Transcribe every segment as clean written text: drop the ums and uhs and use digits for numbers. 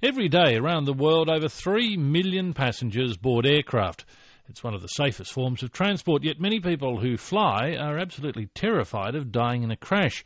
Every day around the world, over 3 million passengers board aircraft. It's one of the safest forms of transport, yet many people who fly are absolutely terrified of dying in a crash.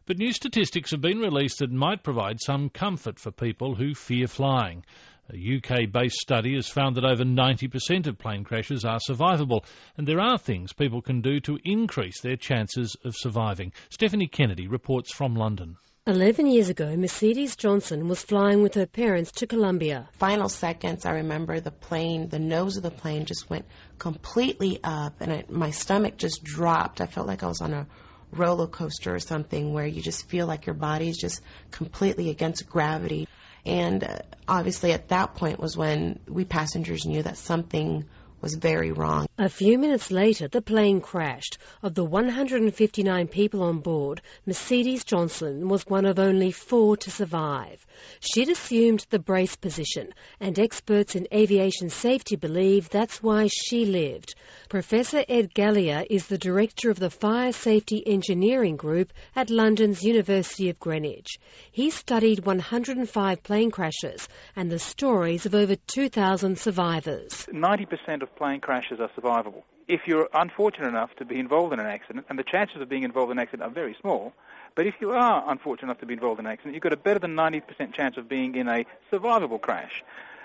But new statistics have been released that might provide some comfort for people who fear flying. A UK-based study has found that over 90% of plane crashes are survivable, and there are things people can do to increase their chances of surviving. Stephanie Kennedy reports from London. 11 years ago, Mercedes Johnson was flying with her parents to Colombia. Final seconds, I remember the nose of the plane just went completely up, and my stomach just dropped. I felt like I was on a roller coaster or something where you just feel like your body is just completely against gravity. And obviously at that point was when we passengers knew that something was very wrong. A few minutes later, the plane crashed. Of the 159 people on board, Mercedes Johnson was one of only 4 to survive. She'd assumed the brace position, and experts in aviation safety believe that's why she lived. Professor Ed Galea is the director of the Fire Safety Engineering Group at London's University of Greenwich. He studied 105 plane crashes and the stories of over 2,000 survivors. 90% of plane crashes are survivable. If you're unfortunate enough to be involved in an accident, and the chances of being involved in an accident are very small, but if you are unfortunate enough to be involved in an accident, you've got a better than 90% chance of being in a survivable crash.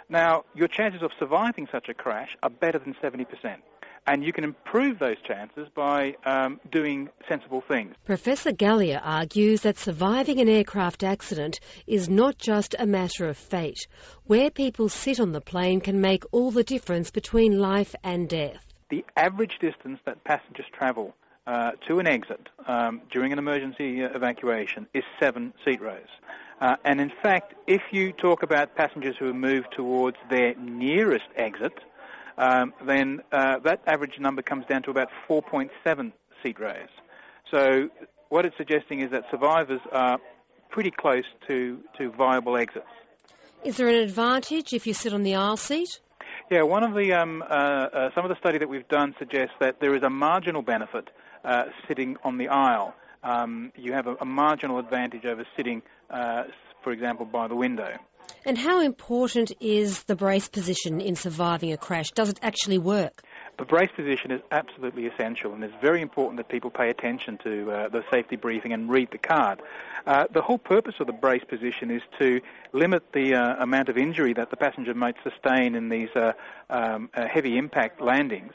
Now, your chances of surviving such a crash are better than 70%. And you can improve those chances by doing sensible things. Professor Galea argues that surviving an aircraft accident is not just a matter of fate. Where people sit on the plane can make all the difference between life and death. The average distance that passengers travel to an exit during an emergency evacuation is 7 seat rows. And in fact, if you talk about passengers who have moved towards their nearest exit, then that average number comes down to about 4.7 seat rows. So what it's suggesting is that survivors are pretty close to viable exits. Is there an advantage if you sit on the aisle seat? Yeah, one of the some of the study that we've done suggests that there is a marginal benefit sitting on the aisle. You have a marginal advantage over sitting, for example, by the window. And how important is the brace position in surviving a crash? Does it actually work? The brace position is absolutely essential, and it's very important that people pay attention to the safety briefing and read the card. The whole purpose of the brace position is to limit the amount of injury that the passenger might sustain in these heavy impact landings,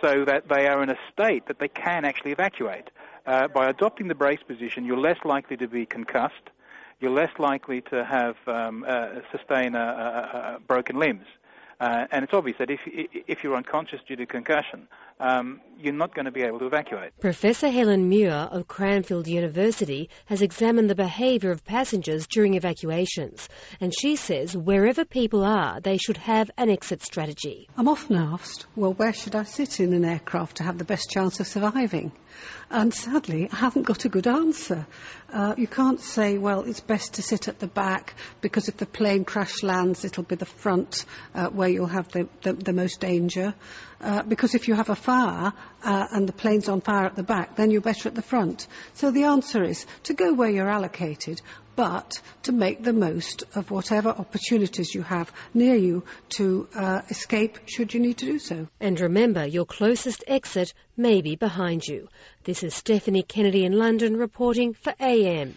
so that they are in a state that they can actually evacuate. By adopting the brace position, you're less likely to be concussed. You're less likely to have sustain broken limbs. And it's obvious that if you're unconscious due to concussion, you're not going to be able to evacuate. Professor Helen Muir of Cranfield University has examined the behaviour of passengers during evacuations, and she says wherever people are, they should have an exit strategy. I'm often asked, well, where should I sit in an aircraft to have the best chance of surviving? And sadly, I haven't got a good answer. You can't say, well, it's best to sit at the back because if the plane crash lands, it'll be the front where you'll have the most danger. Because if you have a fire and the plane's on fire at the back, then you're better at the front. So the answer is to go where you're allocated, but to make the most of whatever opportunities you have near you to escape should you need to do so. And remember, your closest exit may be behind you. This is Stephanie Kennedy in London reporting for AM.